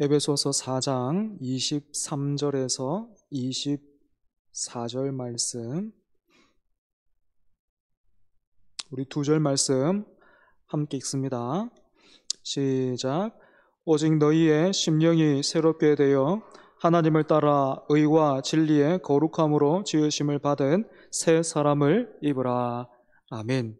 에베소서 4장 23절에서 24절 말씀, 우리 두 절 말씀 함께 읽습니다. 시작. 오직 너희의 심령이 새롭게 되어 하나님을 따라 의와 진리의 거룩함으로 지으심을 받은 새 사람을 입으라. 아멘.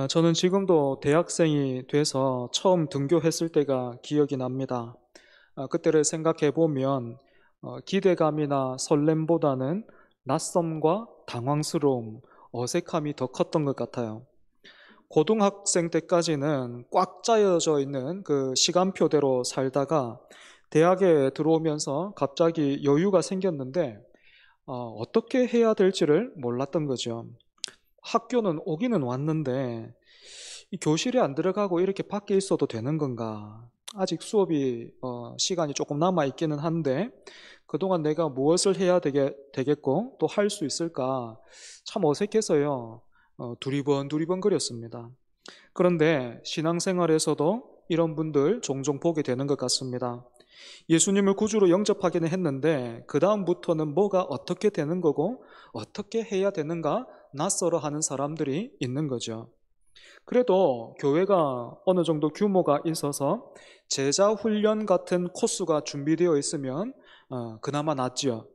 저는 지금도 대학생이 돼서 처음 등교했을 때가 기억이 납니다. 그때를 생각해 보면 기대감이나 설렘보다는 낯섦과 당황스러움, 어색함이 더 컸던 것 같아요. 고등학생 때까지는 꽉 짜여져 있는 그 시간표대로 살다가 대학에 들어오면서 갑자기 여유가 생겼는데 어떻게 해야 될지를 몰랐던 거죠. 학교는 오기는 왔는데 이 교실에 안 들어가고 이렇게 밖에 있어도 되는 건가? 아직 수업이 시간이 조금 남아 있기는 한데 그동안 내가 무엇을 해야 되겠고 또 할 수 있을까? 참 어색해서요. 두리번 거렸습니다. 그런데 신앙생활에서도 이런 분들 종종 보게 되는 것 같습니다. 예수님을 구주로 영접하기는 했는데 그 다음부터는 뭐가 어떻게 되는 거고 어떻게 해야 되는가 낯설어 하는 사람들이 있는 거죠. 그래도 교회가 어느 정도 규모가 있어서 제자 훈련 같은 코스가 준비되어 있으면 그나마 낫지요.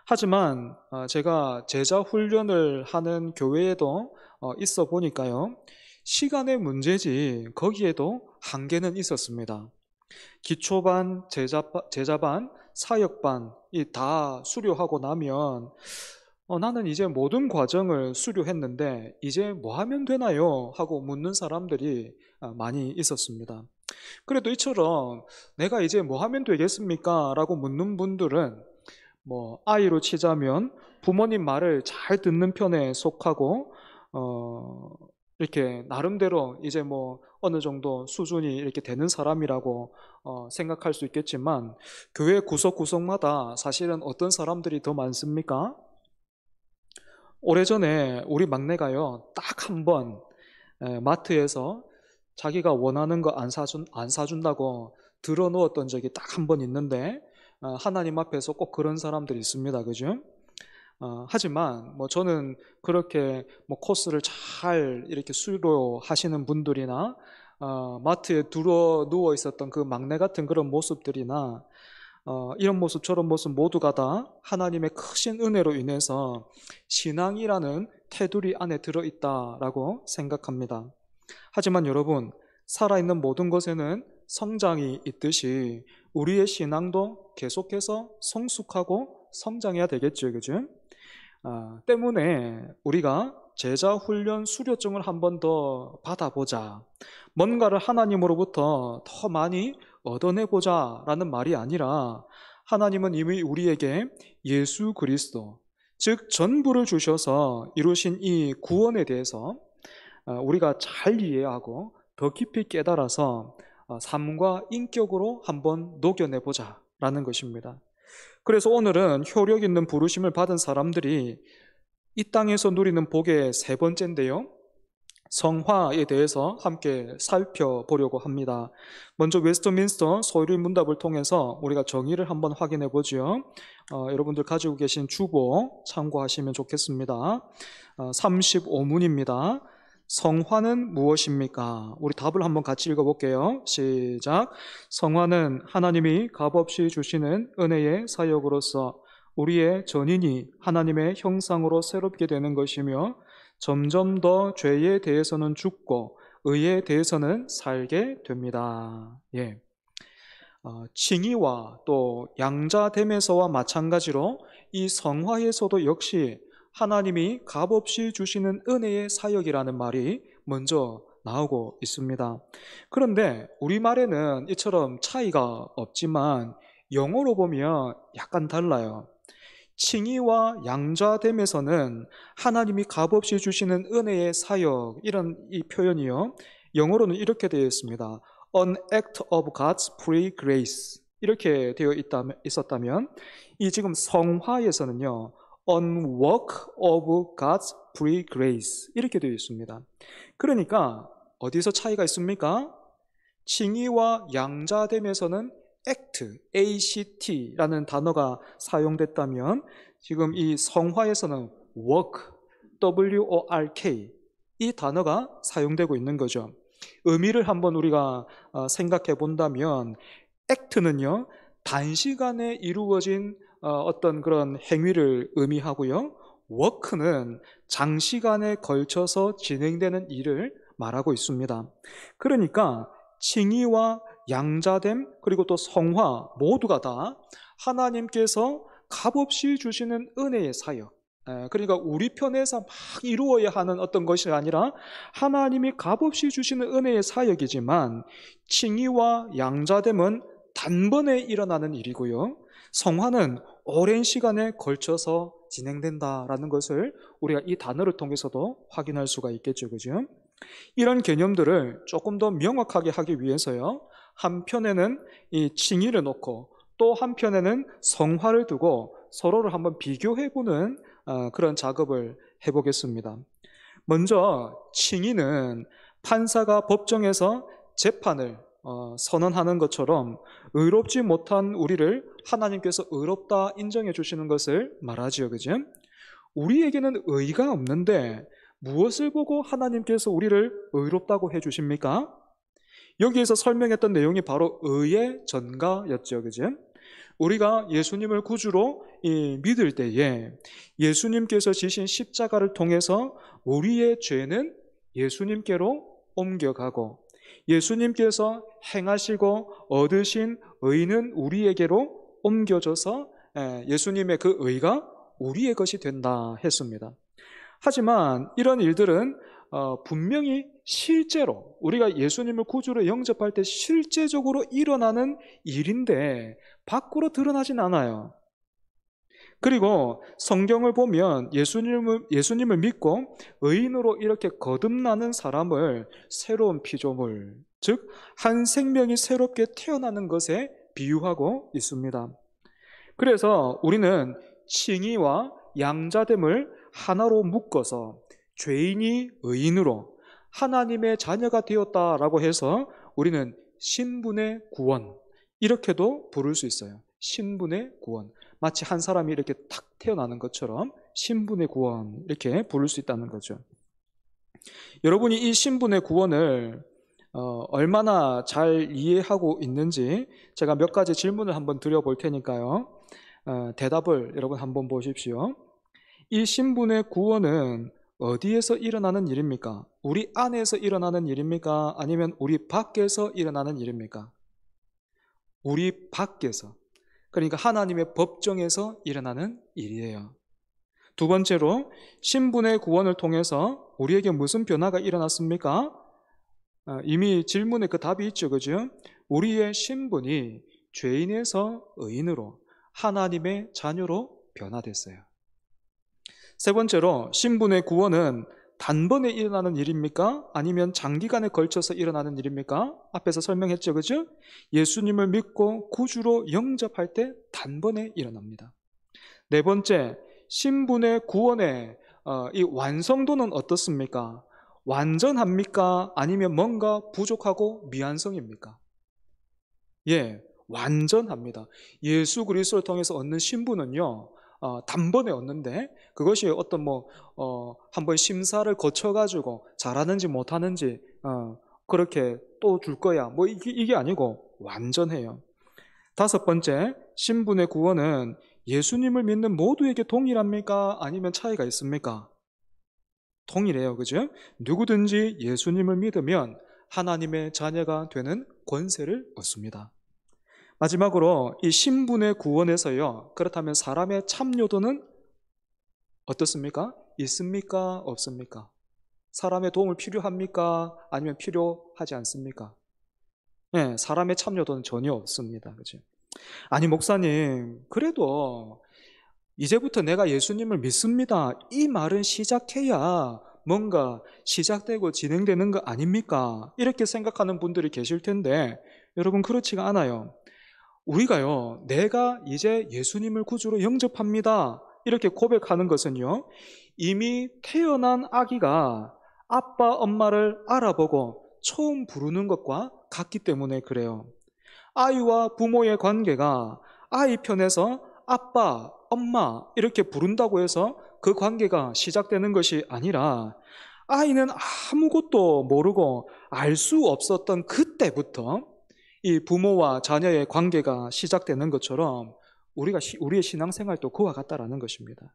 하지만 제가 제자 훈련을 하는 교회에도 있어 보니까요, 시간의 문제지 거기에도 한계는 있었습니다. 기초반, 제자반, 사역반 이 다 수료하고 나면 나는 이제 모든 과정을 수료했는데 이제 뭐 하면 되나요? 하고 묻는 사람들이 많이 있었습니다. 그래도 이처럼 내가 이제 뭐 하면 되겠습니까? 라고 묻는 분들은 아이로 치자면 부모님 말을 잘 듣는 편에 속하고 이렇게 나름대로 이제 어느 정도 수준이 이렇게 되는 사람이라고 생각할 수 있겠지만 교회 구석구석마다 사실은 어떤 사람들이 더 많습니까? 오래전에 우리 막내가요, 딱 한 번 마트에서 자기가 원하는 거 안 사준다고 들어놓았던 적이 딱 한 번 있는데 하나님 앞에서 꼭 그런 사람들이 있습니다. 그죠? 하지만 저는 그렇게 코스를 잘 이렇게 수료하시는 분들이나 마트에 누워 있었던 그 막내 같은 그런 모습들이나 이런 모습 저런 모습 모두가 다 하나님의 크신 은혜로 인해서 신앙이라는 테두리 안에 들어있다라고 생각합니다. 하지만 여러분, 살아있는 모든 것에는 성장이 있듯이 우리의 신앙도 계속해서 성숙하고 성장해야 되겠죠. 그죠? 때문에 우리가 제자 훈련 수료증을 한 번 더 받아보자, 뭔가를 하나님으로부터 더 많이 얻어내보자 라는 말이 아니라 하나님은 이미 우리에게 예수 그리스도, 즉 전부를 주셔서 이루신 이 구원에 대해서 우리가 잘 이해하고 더 깊이 깨달아서 삶과 인격으로 한번 녹여내보자 라는 것입니다. 그래서 오늘은 효력 있는 부르심을 받은 사람들이 이 땅에서 누리는 복의 세 번째인데요, 성화에 대해서 함께 살펴보려고 합니다. 먼저 웨스트민스터 소율 문답을 통해서 우리가 정의를 한번 확인해 보죠. 여러분들 가지고 계신 주보 참고하시면 좋겠습니다. 35문입니다. 성화는 무엇입니까? 우리 답을 한번 같이 읽어볼게요. 시작. 성화는 하나님이 값없이 주시는 은혜의 사역으로서 우리의 전인이 하나님의 형상으로 새롭게 되는 것이며 점점 더 죄에 대해서는 죽고 의에 대해서는 살게 됩니다. 예. 칭의와 또 양자됨에서와 마찬가지로 이 성화에서도 역시 하나님이 값없이 주시는 은혜의 사역이라는 말이 먼저 나오고 있습니다. 그런데 우리말에는 이처럼 차이가 없지만 영어로 보면 약간 달라요. 칭의와 양자됨에서는 하나님이 값없이 주시는 은혜의 사역, 이런 이 표현이요, 영어로는 이렇게 되어 있습니다. An act of God's free grace, 이렇게 되어 있었다면 이 지금 성화에서는요, An work of God's free grace, 이렇게 되어 있습니다. 그러니까 어디서 차이가 있습니까? 칭의와 양자됨에서는 ACT라는 단어가 사용됐다면 지금 이 성화에서는 work, WORK 이 단어가 사용되고 있는 거죠. 의미를 한번 우리가 생각해 본다면 act는요, 단시간에 이루어진 어떤 그런 행위를 의미하고요. work는 장시간에 걸쳐서 진행되는 일을 말하고 있습니다. 그러니까 칭의와 양자됨 그리고 또 성화 모두가 다 하나님께서 값없이 주시는 은혜의 사역, 그러니까 우리 편에서 막 이루어야 하는 어떤 것이 아니라 하나님이 값없이 주시는 은혜의 사역이지만 칭의와 양자됨은 단번에 일어나는 일이고요. 성화는 오랜 시간에 걸쳐서 진행된다라는 것을 우리가 이 단어를 통해서도 확인할 수가 있겠죠. 그죠? 이런 개념들을 조금 더 명확하게 하기 위해서요. 한편에는 이 칭의를 놓고 또 한편에는 성화를 두고 서로를 한번 비교해보는 그런 작업을 해보겠습니다. 먼저 칭의는 판사가 법정에서 재판을 선언하는 것처럼 의롭지 못한 우리를 하나님께서 의롭다 인정해 주시는 것을 말하지요. 그죠? 우리에게는 의가 없는데 무엇을 보고 하나님께서 우리를 의롭다고 해 주십니까? 여기에서 설명했던 내용이 바로 의의 전가였죠. 그죠? 우리가 예수님을 구주로 믿을 때에 예수님께서 지신 십자가를 통해서 우리의 죄는 예수님께로 옮겨가고 예수님께서 행하시고 얻으신 의는 우리에게로 옮겨져서 예수님의 그 의가 우리의 것이 된다 했습니다. 하지만 이런 일들은 분명히 실제로 우리가 예수님을 구주로 영접할 때 실제적으로 일어나는 일인데 밖으로 드러나진 않아요. 그리고 성경을 보면 예수님을 믿고 의인으로 이렇게 거듭나는 사람을 새로운 피조물, 즉 한 생명이 새롭게 태어나는 것에 비유하고 있습니다. 그래서 우리는 칭의와 양자됨을 하나로 묶어서 죄인이 의인으로 하나님의 자녀가 되었다라고 해서 우리는 신분의 구원, 이렇게도 부를 수 있어요. 신분의 구원. 마치 한 사람이 이렇게 탁 태어나는 것처럼 신분의 구원, 이렇게 부를 수 있다는 거죠. 여러분이 이 신분의 구원을 얼마나 잘 이해하고 있는지 제가 몇 가지 질문을 한번 드려볼 테니까요. 대답을 여러분 한번 보십시오. 이 신분의 구원은 어디에서 일어나는 일입니까? 우리 안에서 일어나는 일입니까? 아니면 우리 밖에서 일어나는 일입니까? 우리 밖에서. 그러니까 하나님의 법정에서 일어나는 일이에요. 두 번째로 신분의 구원을 통해서 우리에게 무슨 변화가 일어났습니까? 이미 질문에 그 답이 있죠. 그죠? 우리의 신분이 죄인에서 의인으로 하나님의 자녀로 변화됐어요. 세 번째로 신분의 구원은 단번에 일어나는 일입니까? 아니면 장기간에 걸쳐서 일어나는 일입니까? 앞에서 설명했죠. 그죠? 예수님을 믿고 구주로 영접할 때 단번에 일어납니다. 네 번째, 신분의 구원의 이 완성도는 어떻습니까? 완전합니까? 아니면 뭔가 부족하고 미완성입니까? 예, 완전합니다. 예수 그리스도를 통해서 얻는 신분은요, 단번에 얻는데 그것이 어떤 한번 심사를 거쳐가지고 잘하는지 못하는지 그렇게 또 줄 거야 이게 아니고 완전해요. 다섯 번째, 신분의 구원은 예수님을 믿는 모두에게 동일합니까? 아니면 차이가 있습니까? 동일해요. 그죠? 누구든지 예수님을 믿으면 하나님의 자녀가 되는 권세를 얻습니다. 마지막으로 이 신분의 구원에서요, 그렇다면 사람의 참여도는 어떻습니까? 있습니까? 없습니까? 사람의 도움을 필요합니까? 아니면 필요하지 않습니까? 네, 사람의 참여도는 전혀 없습니다. 그죠? 아니, 목사님, 그래도 이제부터 내가 예수님을 믿습니다, 이 말은 시작해야 뭔가 시작되고 진행되는 거 아닙니까? 이렇게 생각하는 분들이 계실 텐데 여러분, 그렇지가 않아요. 우리가요, 내가 이제 예수님을 구주로 영접합니다, 이렇게 고백하는 것은요, 이미 태어난 아기가 아빠 엄마를 알아보고 처음 부르는 것과 같기 때문에 그래요. 아이와 부모의 관계가 아이 편에서 아빠, 엄마 이렇게 부른다고 해서 그 관계가 시작되는 것이 아니라 아이는 아무것도 모르고 알 수 없었던 그때부터 이 부모와 자녀의 관계가 시작되는 것처럼 우리의 신앙생활도 그와 같다라는 것입니다.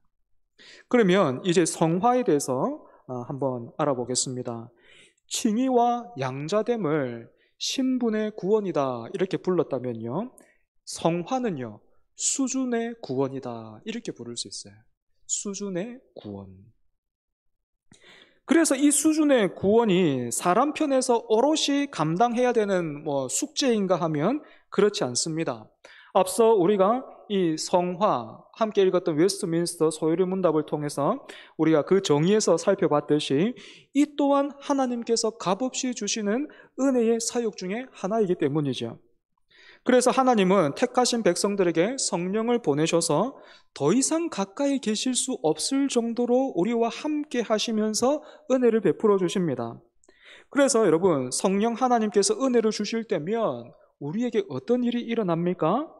그러면 이제 성화에 대해서 한번 알아보겠습니다. 칭의와 양자됨을 신분의 구원이다 이렇게 불렀다면요, 성화는요 수준의 구원이다 이렇게 부를 수 있어요. 수준의 구원. 그래서 이 수준의 구원이 사람 편에서 오롯이 감당해야 되는 숙제인가 하면 그렇지 않습니다. 앞서 우리가 이 성화, 함께 읽었던 웨스트민스터 소요리 문답을 통해서 우리가 그 정의에서 살펴봤듯이 이 또한 하나님께서 값없이 주시는 은혜의 사역 중에 하나이기 때문이죠. 그래서 하나님은 택하신 백성들에게 성령을 보내셔서 더 이상 가까이 계실 수 없을 정도로 우리와 함께 하시면서 은혜를 베풀어 주십니다. 그래서 여러분, 성령 하나님께서 은혜를 주실 때면 우리에게 어떤 일이 일어납니까?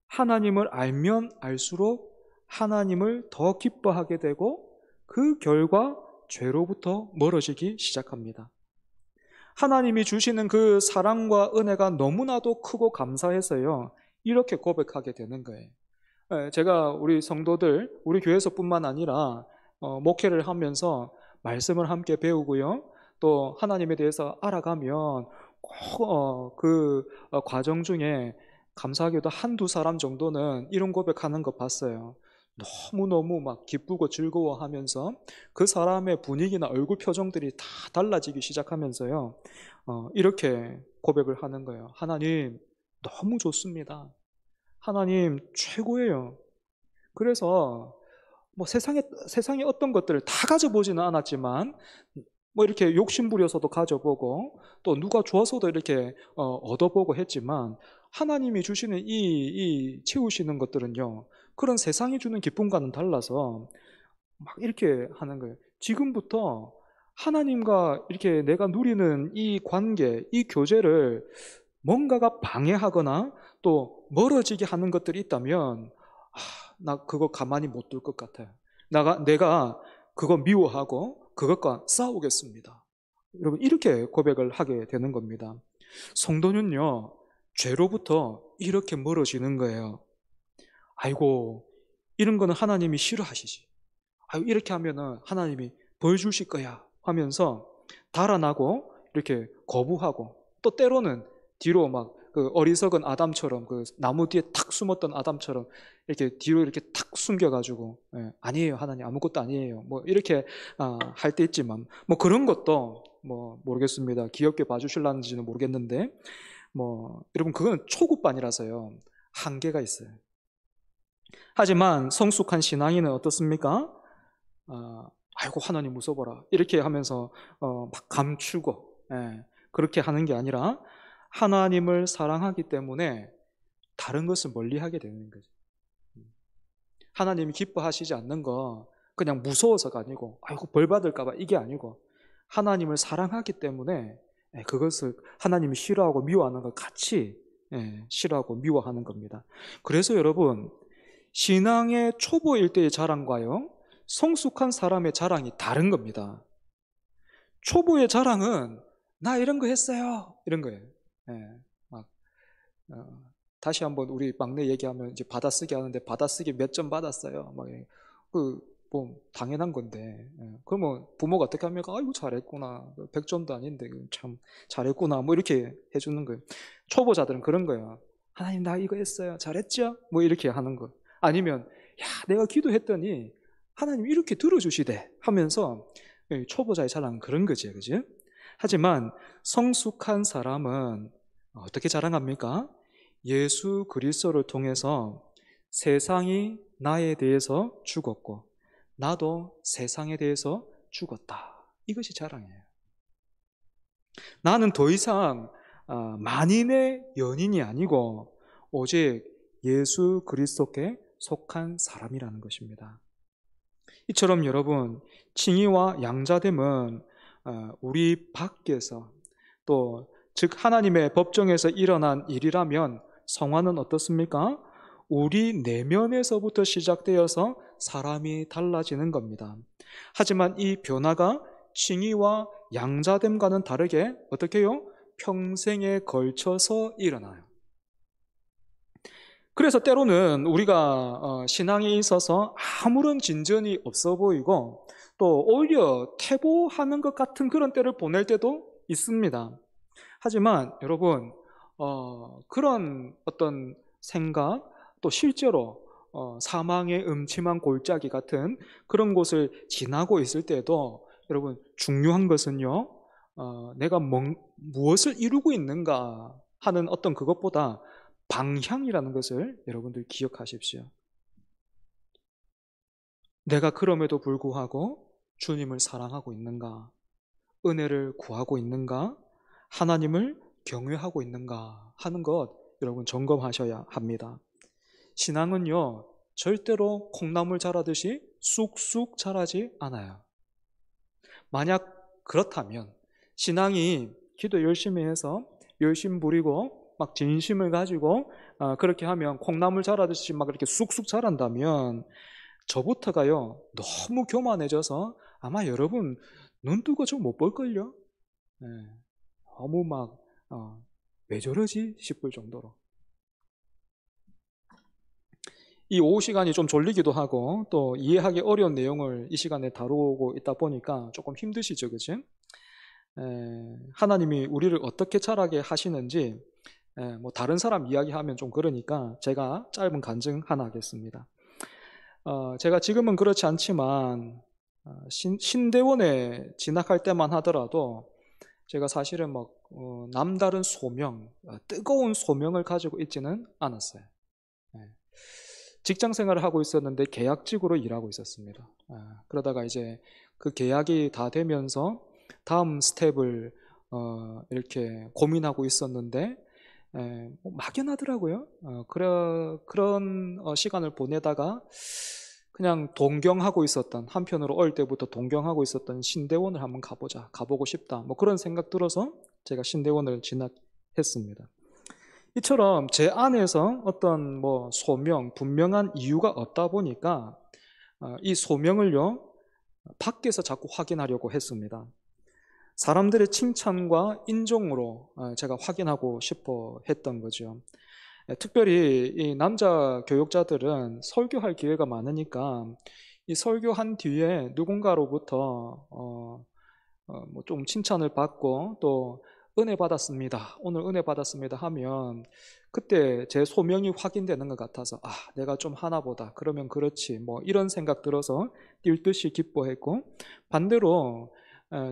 하나님을 알면 알수록 하나님을 더 기뻐하게 되고 그 결과 죄로부터 멀어지기 시작합니다. 하나님이 주시는 그 사랑과 은혜가 너무나도 크고 감사해서요, 이렇게 고백하게 되는 거예요. 제가 우리 성도들, 우리 교회에서뿐만 아니라 목회를 하면서 말씀을 함께 배우고요, 또 하나님에 대해서 알아가면 꼭 그 과정 중에 감사하게도 한두 사람 정도는 이런 고백하는 거 봤어요. 너무너무 막 기쁘고 즐거워하면서 그 사람의 분위기나 얼굴 표정들이 다 달라지기 시작하면서요, 이렇게 고백을 하는 거예요. 하나님 너무 좋습니다. 하나님 최고예요. 그래서 세상에 어떤 것들을 다 가져보지는 않았지만 이렇게 욕심부려서도 가져보고 또 누가 줘서도 이렇게 얻어보고 했지만 하나님이 주시는 이 채우시는 것들은요, 그런 세상이 주는 기쁨과는 달라서 막 이렇게 하는 거예요. 지금부터 하나님과 이렇게 내가 누리는 이 관계, 이 교제를 뭔가가 방해하거나 또 멀어지게 하는 것들이 있다면 나 그거 가만히 못 둘 것 같아요. 내가 그거 미워하고 그것과 싸우겠습니다. 여러분, 이렇게 고백을 하게 되는 겁니다. 성도는요, 죄로부터 이렇게 멀어지는 거예요. 아이고, 이런 거는 하나님이 싫어하시지. 아이고, 이렇게 하면은 하나님이 벌 주실 거야 하면서 달아나고 이렇게 거부하고, 또 때로는 뒤로 막 그 어리석은 아담처럼, 그 나무 뒤에 탁 숨었던 아담처럼 이렇게 뒤로 이렇게 탁 숨겨가지고, 아니에요, 하나님 아무것도 아니에요, 이렇게 할 때 있지만, 그런 것도 모르겠습니다. 귀엽게 봐주실라는지는 모르겠는데, 여러분, 그건 초급반이라서요, 한계가 있어요. 하지만 성숙한 신앙인은 어떻습니까? 아이고 하나님 무서워라 이렇게 하면서 막 감추고, 그렇게 하는 게 아니라 하나님을 사랑하기 때문에 다른 것을 멀리하게 되는 거죠. 하나님이 기뻐하시지 않는 거 그냥 무서워서가 아니고, 아이고 벌 받을까 봐 이게 아니고, 하나님을 사랑하기 때문에 그것을 하나님이 싫어하고 미워하는 걸 같이 싫어하고 미워하는 겁니다. 그래서 여러분, 신앙의 초보일 때의 자랑과요, 성숙한 사람의 자랑이 다른 겁니다. 초보의 자랑은 나 이런 거 했어요 이런 거예요. 다시 한번 우리 막내 얘기하면 이제 받아쓰기 하는데 받아쓰기 몇 점 받았어요. 당연한 건데. 그러면 부모가 어떻게 합니까? 아이고 잘했구나. 100점도 아닌데 참 잘했구나. 이렇게 해주는 거예요. 초보자들은 그런 거예요. 하나님 나 이거 했어요. 잘했죠? 이렇게 하는 거. 아니면 야 내가 기도했더니 하나님 이렇게 들어주시대 하면서, 초보자의 자랑은 그런 거지, 그지? 하지만 성숙한 사람은 어떻게 자랑합니까? 예수 그리스도를 통해서 세상이 나에 대해서 죽었고 나도 세상에 대해서 죽었다. 이것이 자랑이에요. 나는 더 이상 만인의 연인이 아니고 오직 예수 그리스도께 속한 사람이라는 것입니다. 이처럼 여러분, 칭의와 양자됨은 우리 밖에서 또 즉 하나님의 법정에서 일어난 일이라면 성화는 어떻습니까? 우리 내면에서부터 시작되어서 사람이 달라지는 겁니다. 하지만 이 변화가 칭의와 양자됨과는 다르게 어떻게 해요? 평생에 걸쳐서 일어나요. 그래서 때로는 우리가 신앙에 있어서 아무런 진전이 없어 보이고 또 오히려 퇴보하는 것 같은 그런 때를 보낼 때도 있습니다. 하지만 여러분 그런 어떤 생각 또 실제로 사망의 음침한 골짜기 같은 그런 곳을 지나고 있을 때도 여러분 중요한 것은요 내가 무엇을 이루고 있는가 하는 어떤 그것보다 방향이라는 것을 여러분들 기억하십시오. 내가 그럼에도 불구하고 주님을 사랑하고 있는가? 은혜를 구하고 있는가? 하나님을 경외하고 있는가? 하는 것 여러분 점검하셔야 합니다. 신앙은요 절대로 콩나물 자라듯이 쑥쑥 자라지 않아요. 만약 그렇다면 신앙이 기도 열심히 해서 열심 부리고 막 진심을 가지고 그렇게 하면 콩나물 자라듯이 막 이렇게 쑥쑥 자란다면 저부터가요 너무 교만해져서 아마 여러분 눈 뜨고 좀 못 볼걸요. 네, 너무 막 왜 저러지 싶을 정도로 이 오후 시간이 좀 졸리기도 하고 또 이해하기 어려운 내용을 이 시간에 다루고 있다 보니까 조금 힘드시죠, 그치? 하나님이 우리를 어떻게 자라게 하시는지 뭐 다른 사람 이야기하면 좀 그러니까 제가 짧은 간증 하나 하겠습니다. 제가 지금은 그렇지 않지만 신대원에 진학할 때만 하더라도 제가 사실은 막 남다른 소명, 뜨거운 소명을 가지고 있지는 않았어요. 직장 생활을 하고 있었는데 계약직으로 일하고 있었습니다. 그러다가 이제 그 계약이 다 되면서 다음 스텝을 이렇게 고민하고 있었는데 뭐 막연하더라고요. 그런 시간을 보내다가 그냥 동경하고 있었던 한편으로 어릴 때부터 동경하고 있었던 신대원을 한번 가보자, 가보고 싶다. 뭐 그런 생각 들어서 제가 신대원을 진학했습니다. 이처럼 제 안에서 어떤 뭐 소명, 분명한 이유가 없다 보니까 이 소명을요 밖에서 자꾸 확인하려고 했습니다. 사람들의 칭찬과 인정으로 제가 확인하고 싶어 했던 거죠. 특별히 이 남자 교육자들은 설교할 기회가 많으니까 이 설교한 뒤에 누군가로부터 뭐 좀 칭찬을 받고 또 은혜 받았습니다. 오늘 은혜 받았습니다 하면 그때 제 소명이 확인되는 것 같아서 내가 좀 하나보다 그러면 그렇지 뭐 이런 생각 들어서 뛸 듯이 기뻐했고 반대로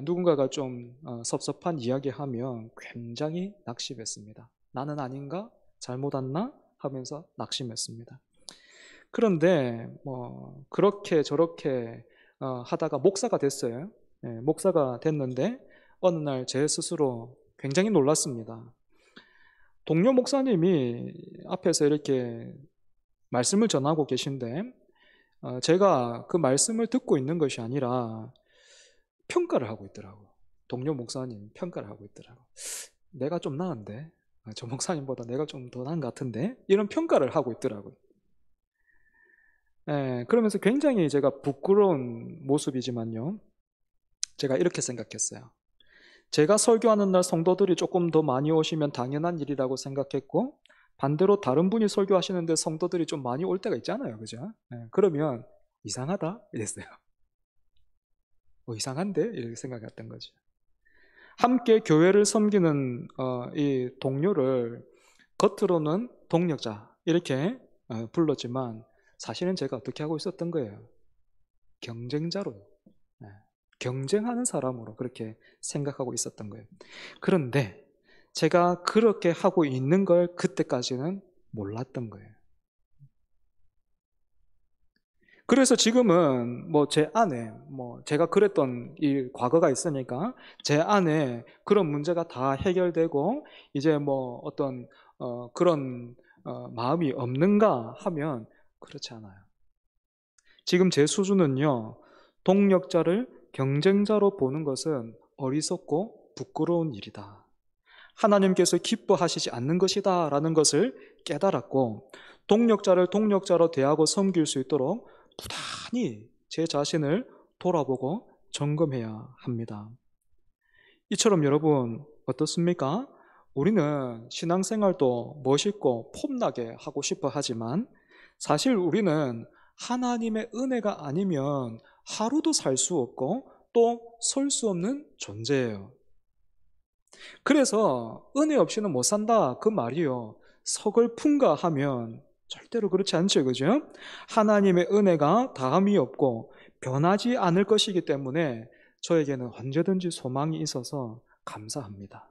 누군가가 좀 섭섭한 이야기하면 굉장히 낙심했습니다. 나는 아닌가? 잘못 왔나? 하면서 낙심했습니다. 그런데 뭐 그렇게 저렇게 하다가 목사가 됐어요. 목사가 됐는데 어느 날 제 스스로 굉장히 놀랐습니다. 동료 목사님이 앞에서 이렇게 말씀을 전하고 계신데 제가 그 말씀을 듣고 있는 것이 아니라 평가를 하고 있더라고요. 동료 목사님 평가를 하고 있더라고요. 내가 좀 나은데? 저 목사님보다 내가 좀 더 나은 것 같은데? 이런 평가를 하고 있더라고요. 그러면서 굉장히 제가 부끄러운 모습이지만요. 제가 이렇게 생각했어요. 제가 설교하는 날 성도들이 조금 더 많이 오시면 당연한 일이라고 생각했고 반대로 다른 분이 설교하시는데 성도들이 좀 많이 올 때가 있잖아요. 그죠? 그러면 이상하다? 이랬어요. 이상한데? 이렇게 생각했던 거죠. 함께 교회를 섬기는 이 동료를 겉으로는 동력자 이렇게 불렀지만 사실은 제가 어떻게 하고 있었던 거예요? 경쟁자로 경쟁하는 사람으로 그렇게 생각하고 있었던 거예요. 그런데 제가 그렇게 하고 있는 걸 그때까지는 몰랐던 거예요. 그래서 지금은 뭐 제 안에 뭐 제가 그랬던 이 과거가 있으니까 제 안에 그런 문제가 다 해결되고 이제 뭐 어떤 그런 마음이 없는가 하면 그렇지 않아요. 지금 제 수준은요 동력자를 경쟁자로 보는 것은 어리석고 부끄러운 일이다. 하나님께서 기뻐하시지 않는 것이다 라는 것을 깨달았고, 동력자를 동력자로 대하고 섬길 수 있도록 부단히 제 자신을 돌아보고 점검해야 합니다. 이처럼 여러분 어떻습니까? 우리는 신앙생활도 멋있고 폼나게 하고 싶어 하지만 사실 우리는 하나님의 은혜가 아니면 하루도 살 수 없고 또 설 수 없는 존재예요. 그래서 은혜 없이는 못 산다 그 말이요, 서글픈가 하면 절대로 그렇지 않죠, 그죠? 하나님의 은혜가 다함이 없고 변하지 않을 것이기 때문에 저에게는 언제든지 소망이 있어서 감사합니다.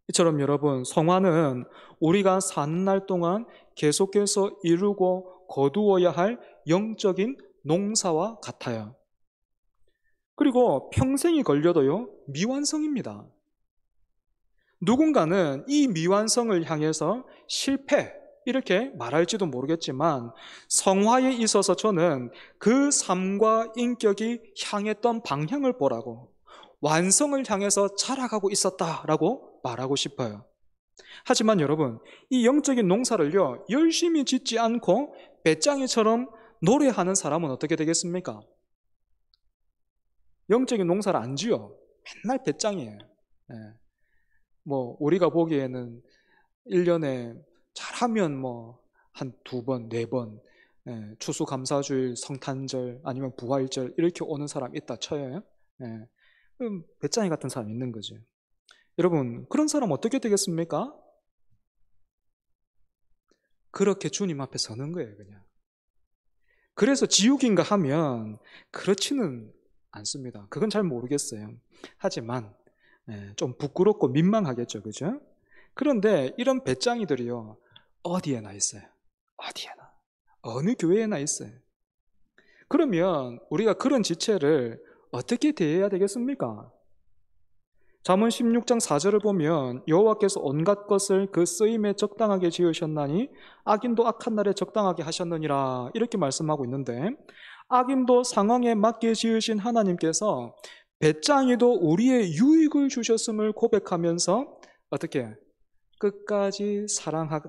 이처럼 여러분, 성화는 우리가 사는 날 동안 계속해서 이루고 거두어야 할 영적인 농사와 같아요. 그리고 평생이 걸려도요, 미완성입니다. 누군가는 이 미완성을 향해서 실패, 이렇게 말할지도 모르겠지만 성화에 있어서 저는 그 삶과 인격이 향했던 방향을 보라고, 완성을 향해서 자라가고 있었다라고 말하고 싶어요. 하지만 여러분, 이 영적인 농사를요, 열심히 짓지 않고 배짱이처럼 노래하는 사람은 어떻게 되겠습니까? 영적인 농사를 안 지어. 맨날 배짱이에요. 예. 뭐 우리가 보기에는 1년에 잘하면 뭐 한 2번, 4번 추수감사주일, 성탄절 아니면 부활절 이렇게 오는 사람 있다 쳐요. 예. 그럼 배짱이 같은 사람 있는 거죠. 여러분, 그런 사람 어떻게 되겠습니까? 그렇게 주님 앞에 서는 거예요, 그냥. 그래서 지옥인가 하면 그렇지는 않습니다. 그건 잘 모르겠어요. 하지만 좀 부끄럽고 민망하겠죠, 그죠? 그런데 이런 배짱이들이요, 어디에나 있어요. 어디에나. 어느 교회에나 있어요. 그러면 우리가 그런 지체를 어떻게 대해야 되겠습니까? 잠언 16장 4절을 보면 여호와께서 온갖 것을 그 쓰임에 적당하게 지으셨나니 악인도 악한 날에 적당하게 하셨느니라, 이렇게 말씀하고 있는데, 악인도 상황에 맞게 지으신 하나님께서 배짱이도 우리의 유익을 주셨음을 고백하면서 어떻게 끝까지 사랑할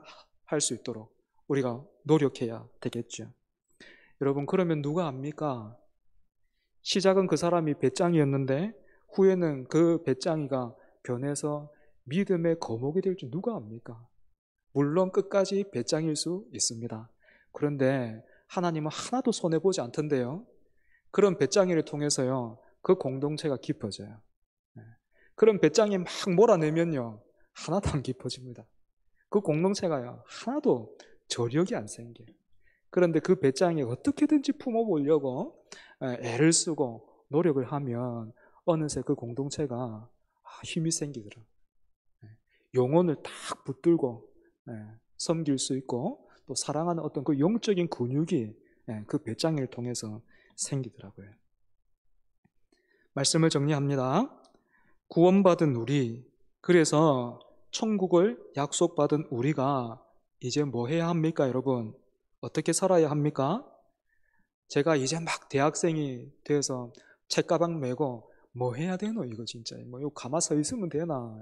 수 있도록 우리가 노력해야 되겠죠. 여러분, 그러면 누가 압니까? 시작은 그 사람이 배짱이였는데 후에는 그 배짱이가 변해서 믿음의 거목이 될 줄 누가 압니까? 물론 끝까지 배짱일 수 있습니다. 그런데 하나님은 하나도 손해보지 않던데요, 그런 배짱이를 통해서요, 그 공동체가 깊어져요. 그런 배짱이 막 몰아내면요, 하나도 안 깊어집니다. 그 공동체가요, 하나도 저력이 안 생겨요. 그런데 그 배짱이 어떻게든지 품어보려고 애를 쓰고 노력을 하면 어느새 그 공동체가 힘이 생기더라고요. 영혼을 딱 붙들고 섬길 수 있고 또 사랑하는 어떤 그 영적인 근육이 그 배짱이를 통해서 생기더라고요. 말씀을 정리합니다. 구원받은 우리, 그래서 천국을 약속받은 우리가 이제 뭐 해야 합니까, 여러분? 어떻게 살아야 합니까? 제가 이제 막 대학생이 돼서 책가방 메고 뭐 해야 되노, 이거 진짜 뭐 이거 가만 서 있으면 되나,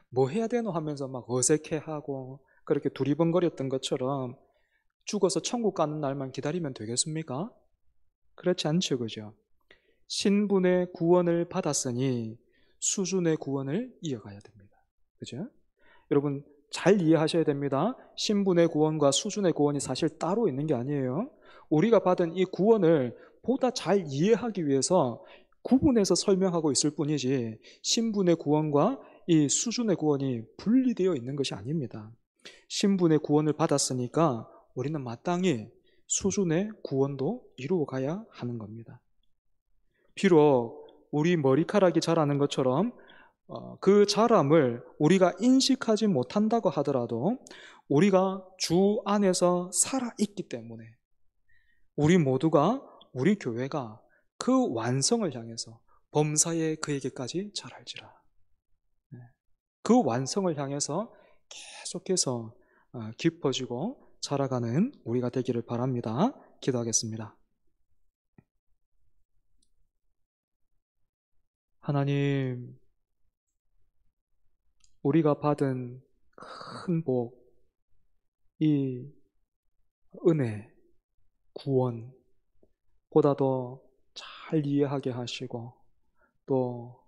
뭐 해야 되노 하면서 막 어색해하고 그렇게 두리번거렸던 것처럼 죽어서 천국 가는 날만 기다리면 되겠습니까? 그렇지 않죠, 그죠? 신분의 구원을 받았으니 수준의 구원을 이어가야 됩니다. 그죠? 여러분, 잘 이해하셔야 됩니다. 신분의 구원과 수준의 구원이 사실 따로 있는 게 아니에요. 우리가 받은 이 구원을 보다 잘 이해하기 위해서 구분해서 설명하고 있을 뿐이지 신분의 구원과 이 수준의 구원이 분리되어 있는 것이 아닙니다. 신분의 구원을 받았으니까 우리는 마땅히 수준의 구원도 이루어가야 하는 겁니다. 비록 우리 머리카락이 자라는 것처럼 그 자람을 우리가 인식하지 못한다고 하더라도 우리가 주 안에서 살아있기 때문에 우리 모두가, 우리 교회가 그 완성을 향해서 범사에 그에게까지 자랄지라, 그 완성을 향해서 계속해서 깊어지고 자라가는 우리가 되기를 바랍니다. 기도하겠습니다. 하나님, 우리가 받은 큰 복, 이 은혜, 구원, 보다 더 잘 이해하게 하시고, 또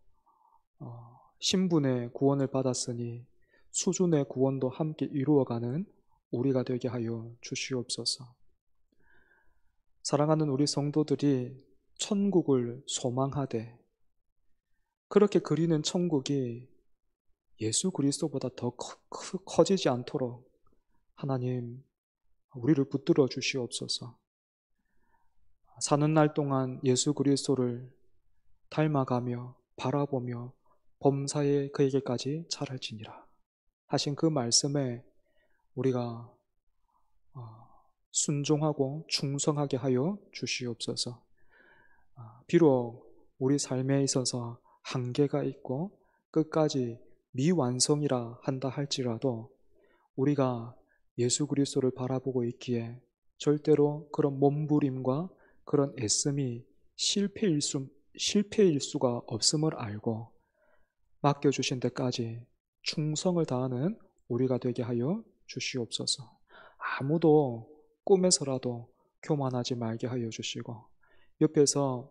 신분의 구원을 받았으니 수준의 구원도 함께 이루어가는 우리가 되게 하여 주시옵소서. 사랑하는 우리 성도들이 천국을 소망하되, 그렇게 그리는 천국이 예수 그리스도보다 더 커지지 않도록 하나님, 우리를 붙들어 주시옵소서. 사는 날 동안 예수 그리스도를 닮아가며 바라보며 범사에 그에게까지 자랄지니라 하신 그 말씀에 우리가 순종하고 충성하게 하여 주시옵소서. 비록 우리 삶에 있어서 한계가 있고 끝까지 미완성이라 한다 할지라도 우리가 예수 그리스도를 바라보고 있기에 절대로 그런 몸부림과 그런 애씀이 실패일 수가 없음을 알고 맡겨주신 데까지 충성을 다하는 우리가 되게 하여 주시옵소서. 아무도 꿈에서라도 교만하지 말게 하여 주시고, 옆에서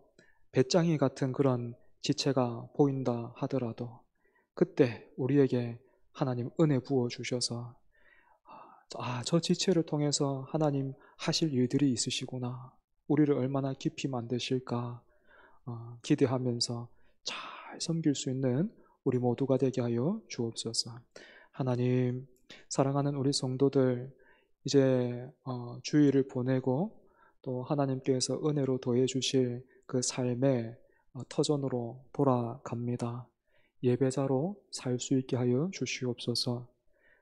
배짱이 같은 그런 지체가 보인다 하더라도 그때 우리에게 하나님 은혜 부어 주셔서 저 지체를 통해서 하나님 하실 일들이 있으시구나, 우리를 얼마나 깊이 만드실까 기대하면서 잘 섬길 수 있는 우리 모두가 되게 하여 주옵소서. 하나님, 사랑하는 우리 성도들 이제 주일을 보내고 또 하나님께서 은혜로 더해 주실 그 삶의 터전으로 돌아갑니다. 예배자로 살 수 있게 하여 주시옵소서.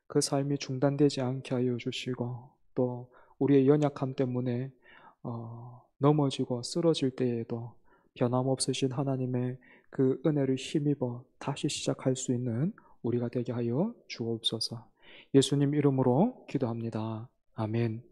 그 삶이 중단되지 않게 하여 주시고, 또 우리의 연약함 때문에 넘어지고 쓰러질 때에도 변함없으신 하나님의 그 은혜를 힘입어 다시 시작할 수 있는 우리가 되게 하여 주옵소서. 예수님 이름으로 기도합니다. 아멘.